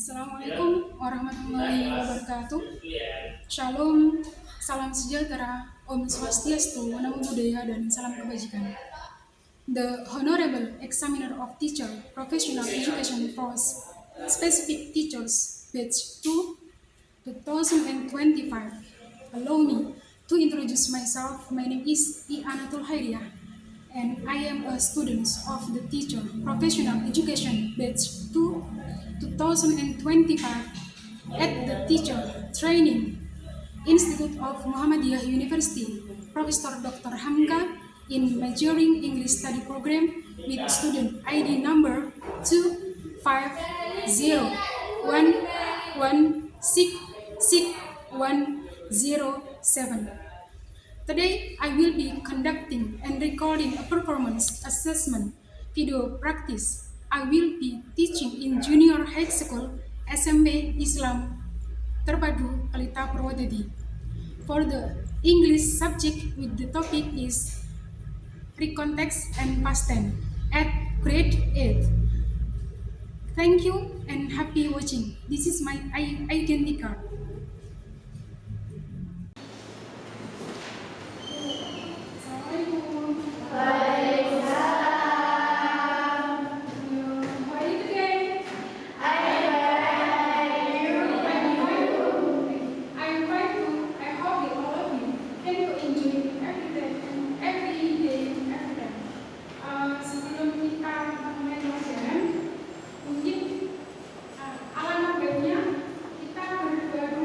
Assalamualaikum warahmatullahi wabarakatuh. Shalom, salam sejahtera, Om Swastiastu, Namo Buddhaya, dan salam kebajikan. The Honorable Examiner of Teacher, Professional Education for Specific Teachers, Batch 2, 2025. Allow me to introduce myself. My name is I. Anatul Hairiah, and I am a student of the Teacher, Professional Education, Batch 2, 2025 at the Teacher Training Institute of Muhammadiyah University, Professor Dr. Hamka, in majoring English study program with student ID number 25011666107. Today, I will be conducting and recording a performance assessment video practice. I will be teaching in Junior High School SMP Islam Terpadu Pelita Purwodadi. For the English subject with the topic is recontext and past tense at grade 8. Thank you and happy watching. This is my identity card. Sebelum kita mulai pelajaran, mungkin alamat webnya kita berdua dulu.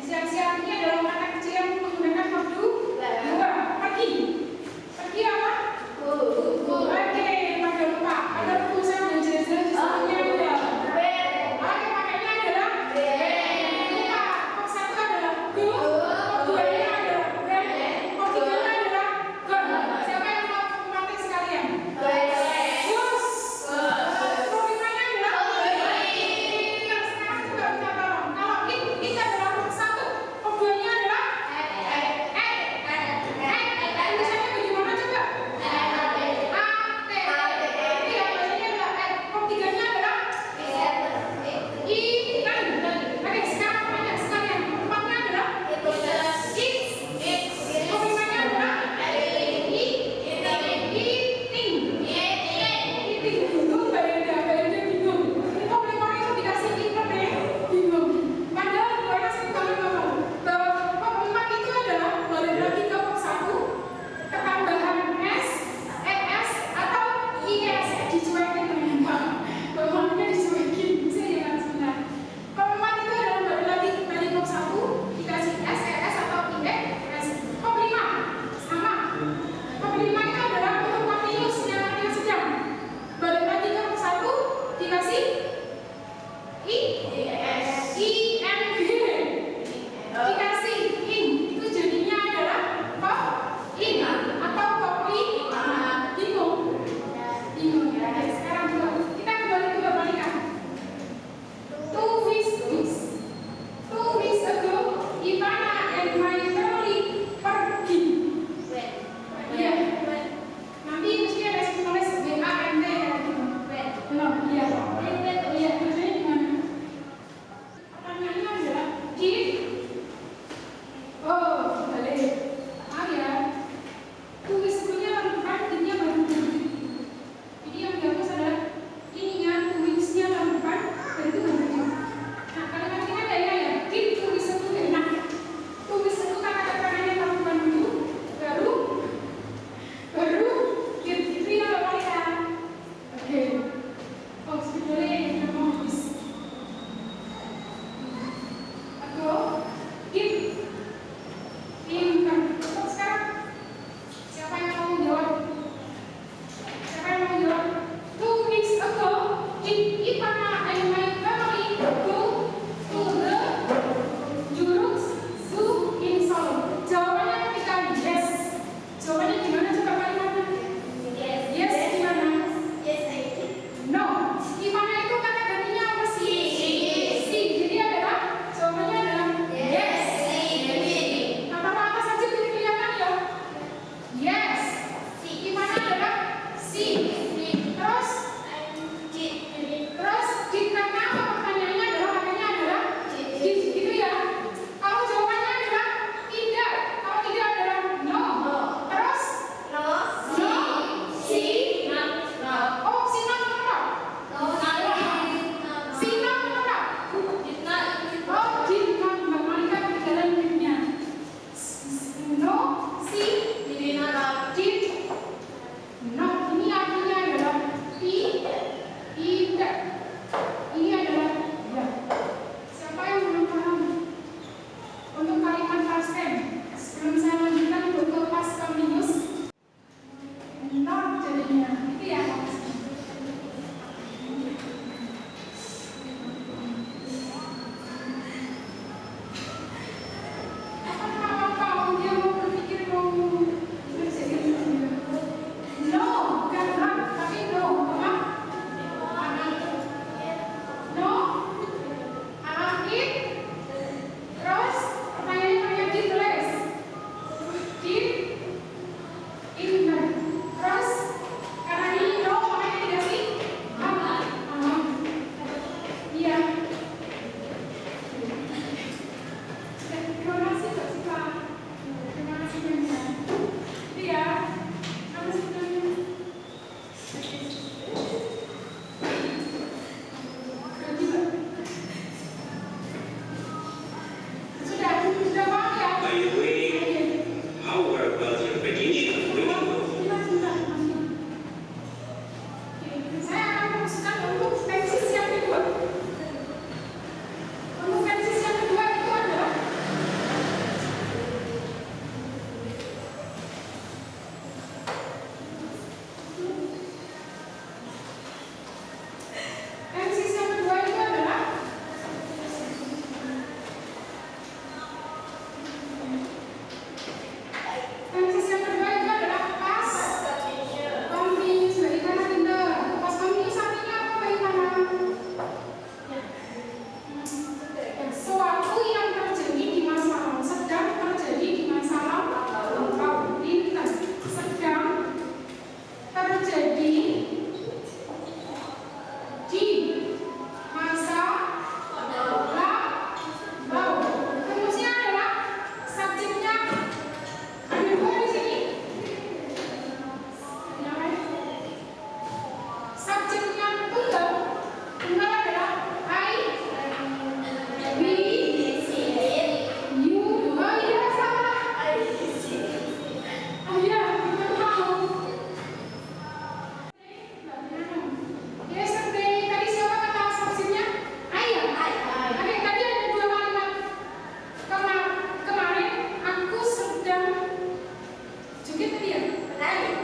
Siang-siang ini adalah kata kecil yang menggunakan verb do. Dua, pergi. Pergi apa? Oke, pada lupa. Ada rumusan dan jelas-jelas di sebelumnya ada. Oke, pakainya adalah lupa. Kok satu adalah go, kok duanya adalah when, kok tiganya adalah gone. Siapa yang mau memakai sekalian? Gus. Kok limanya adalah yang sekarang juga minta tolong. Kalau it adalah kok satu, kok duanya adalah tulisannya bagaimana coba?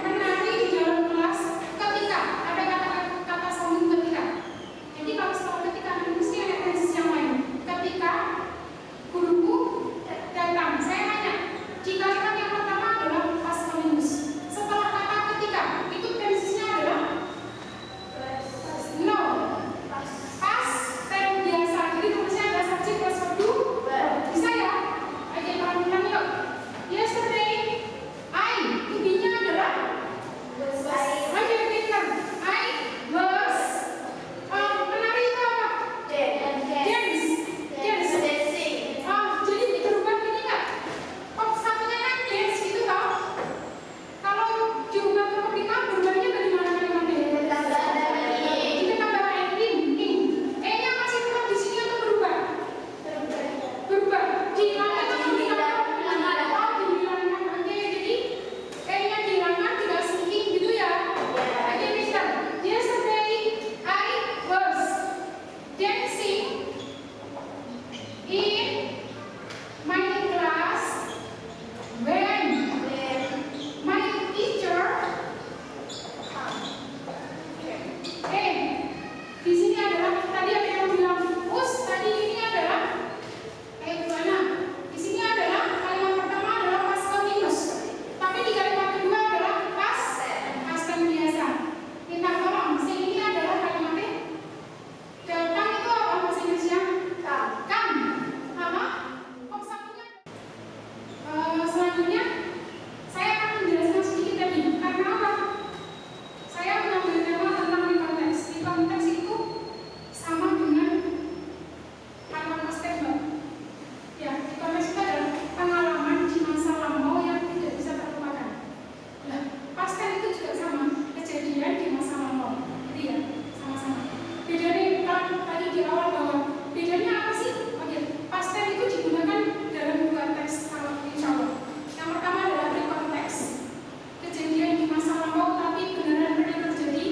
menari di dalam kelas ketika ada kata sambung ketika. Jadi kalau setelah ketika mesti ada tenses yang lain. Ketika guruku datang, saya nanya, jika kalimat yang pertama adalah past continuous, setelah kata ketika itu tensesnya adalah no, past tense biasa. Jadi rumusnya ada subject plus verb do. Bisa ya? Ayo pelan-pelan yuk. Yesterday, I, to-be-nya adalah ayo pintar. I was menari itu apa? Dance. Jadi berubah ini nggak? Kok satunya kan dance gitu tau? Kalau diubah ke ketika berubahnya bagaimana kalimatnya? Kita tambah in. E-nya masih tetap di sini atau berubah? Berubah. Dihilangkan atau dihilangkan? Oh, dihilangkan. Oke, jadi E-nya dihilangkan, tidak sinking gitu ya? Oke, Mister. Yesterday I was dancing in my class when my teacher di sini adalah tadi ada yang bilang tadi ini adalah gimana? Di sini adalah kalimat pertama adalah past continuous, tapi di kalimat kedua adalah past tense biasa. Minta tolong, ini adalah kalimatnya datang itu apa bahasa Indonesia? Come. Apa? Kok satunya? Selanjutnya saya akan menjelaskan sedikit tadi. Karena apa? Saya mengambil tema tentang reconteks. Reconteks itu sama dengan kalimat past tense, Mbak. Ya, reconteks itu adalah pengalaman di masa lampau yang tidak bisa terlupakan. Nah, past tense itu juga sama, kejadian di masa lampau. Jadi ya, sama-sama. Bedanya kalau tadi di awal bahwa bedanya apa sih? Oke, past tense itu digunakan dalam dua teks kalau insya Allah. Yang pertama adalah reconteks, kejadian di masa lampau tapi benar-benar terjadi.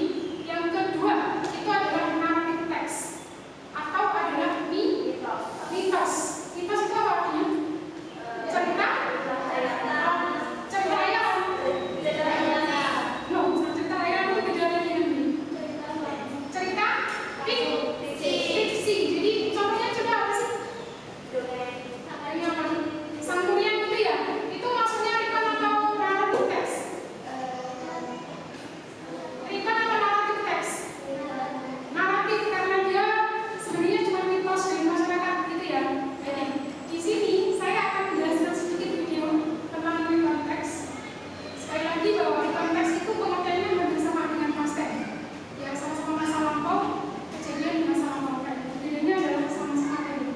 Yang kedua itu adalah narrative text atau adalah mitos. Mitos itu apa artinya? Cerita? Cerita rayaan? No, cerita rayaan itu beda lagi nanti. Cerita? Fiksi. Jadi contohnya coba apa sih? Ini apa? Sangkuriang gitu ya? Itu maksudnya recon atau narrative text? Recon atau narrative text? Naratif, karena dia sebenarnya cuma mitos dari masyarakat gitu ya. Jadi di sini saya akan menjelaskan sedikit video tentang reconteks. Sekali lagi bahwa reconteks itu pengertiannya hampir sama dengan past tense. Ya, sama-sama masa lampau, kejadian di masa lampau. Bedanya adalah sama-sama tadi.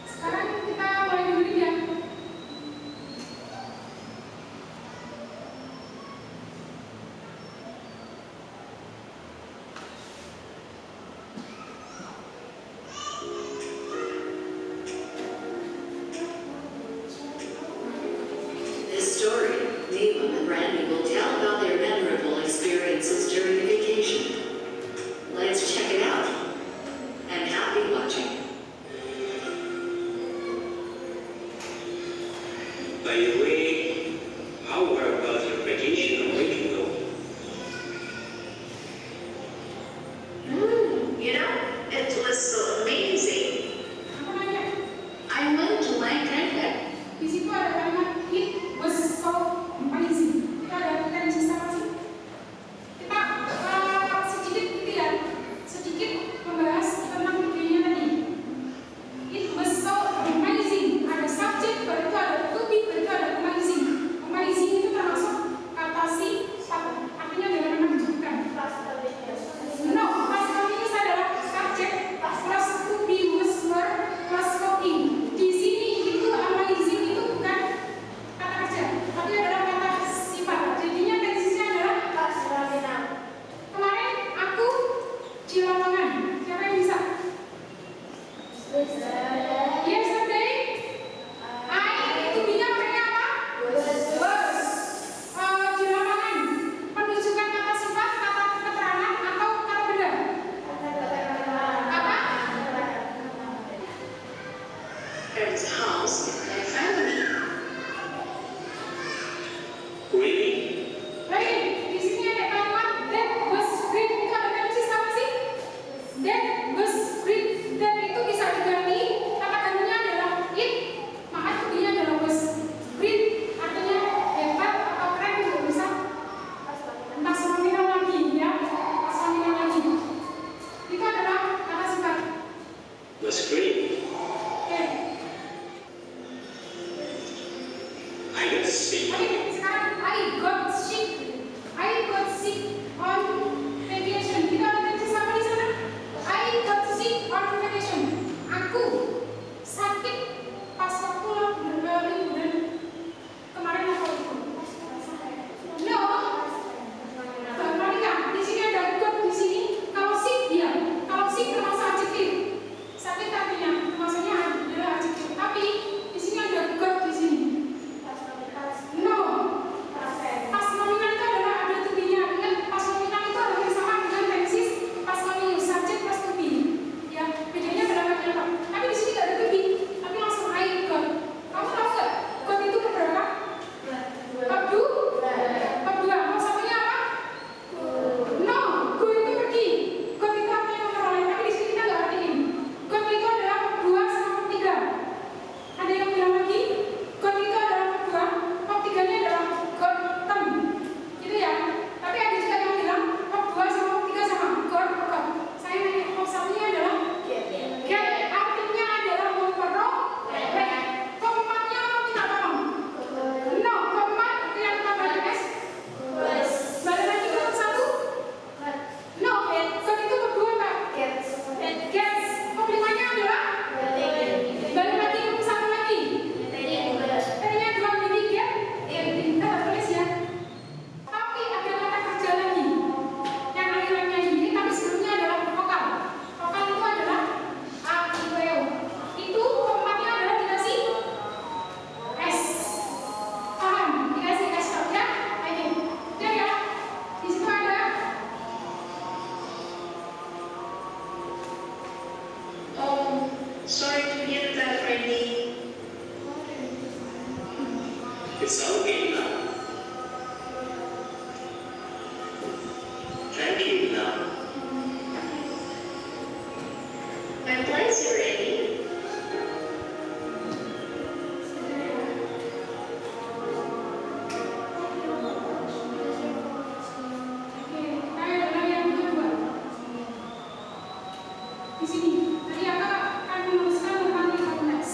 Sekarang kita mulai dulu ya. This story, Neelam and Randy will tell about their memorable experiences during the vacation. Let's check it out. And happy watching. By the way, how was your vacation a week ago? It was so amazing. Apa nanya? I went to Langkawi. Di situ ada kalimat it was so amazing. Itu ada tenses apa sih? Kita sedikit gitu ya, sedikit membahas tentang videonya tadi. It was so amazing. Ada subject, baru itu ada to be, baru itu ada amazing. Amazing itu termasuk I got sick. Oke, sekarang I got sick. I got sick on vacation. Kita ada tensi sama di sana. I got sick on vacation. Aku sakit pas waktu liburan kemarin apa itu? No. Perhatikan, di sini ada got di sini. Kalau sick dia, kalau sick termasuk adjektif. Sakit artinya termasuknya adalah adjektif. Tapi di sini ada got di sini. No. Pas nominal itu adalah ada to be-nya. Ingat, pas nominal itu ada yang sama dengan tensis pas nominal subject plus to be. Ya, bedanya adalah kata apa? Tapi di sini nggak ada to be, tapi langsung I got. Kamu tahu nggak? Got itu berapa? Kedua. Mau satunya apa? No. Go itu pergi. Got itu artinya memperoleh. Tapi di sini kita nggak artiin. Got itu adalah kedua sama ketiga. Ada yang bilang lagi, got itu adalah kedua, verb tiganya adalah gotten, gitu ya. Tapi ada juga yang bilang verb dua sama verb tiga sama got. Saya nanya, verb satunya adalah get, artinya adalah memperoleh. Verb empatnya apa minta tolong? No, verb empat yang tambah s. Balik lagi ke verb satu. No, got itu verb dua Mbak. Gets. Verb limanya adalah balik lagi ke verb satu lagi. T-nya dua jadi get. Kita tulis ya. Tapi ada kata kerja lagi yang akhirnya ini, tapi sebelumnya adalah vokal. Vokal itu adalah a, i, o, e, o. Itu tempatnya adalah dikasih s. Paham? Dikasih s ya? Oke. Udah ya? Di situ ada Sorry to hear that, Randy. It's okay now. Thank you now. My pleasure, Randy. Oke, saya adalah yang kedua. Di sini, tadi Kakak akan menuliskan tentang konteks.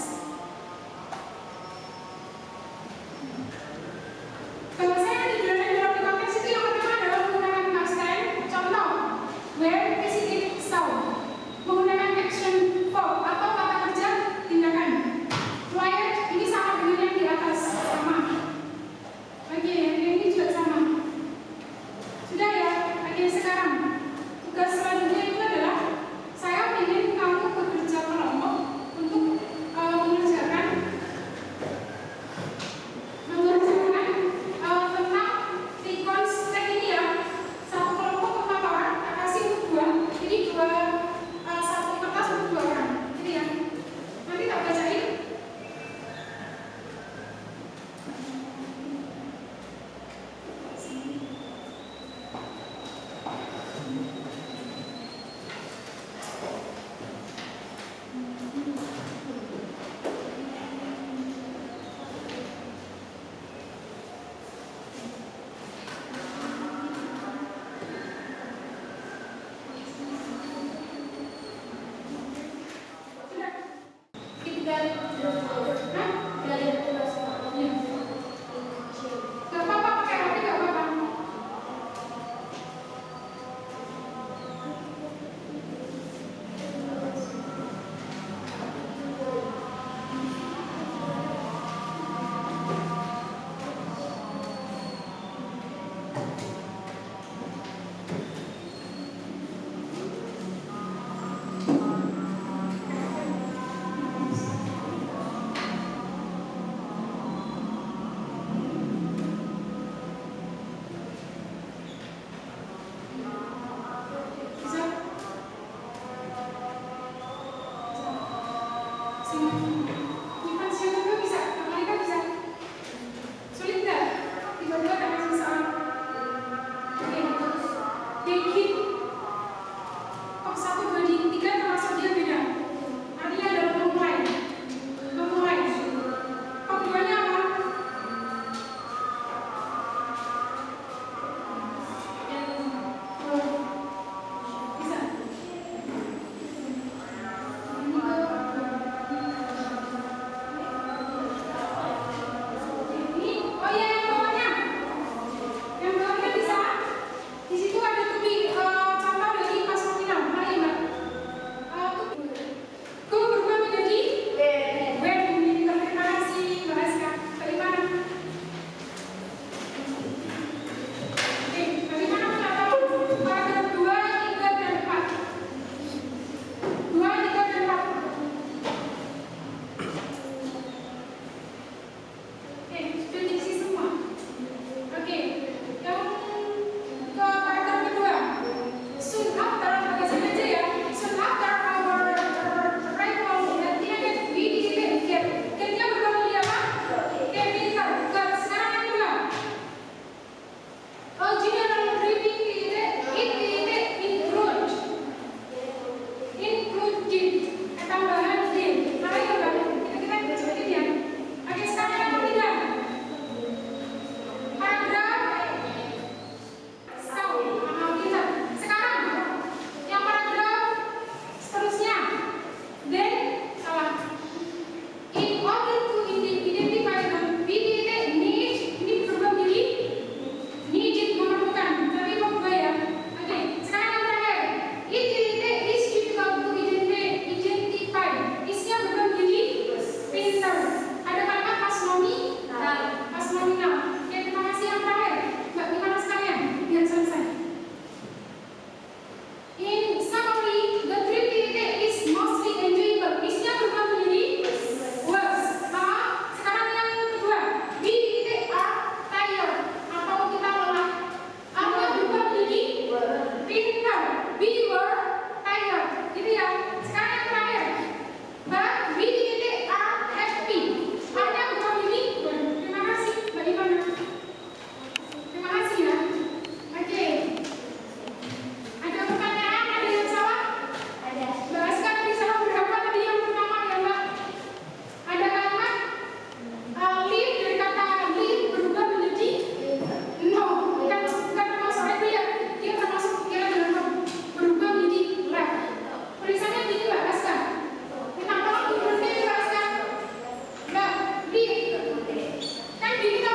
Happy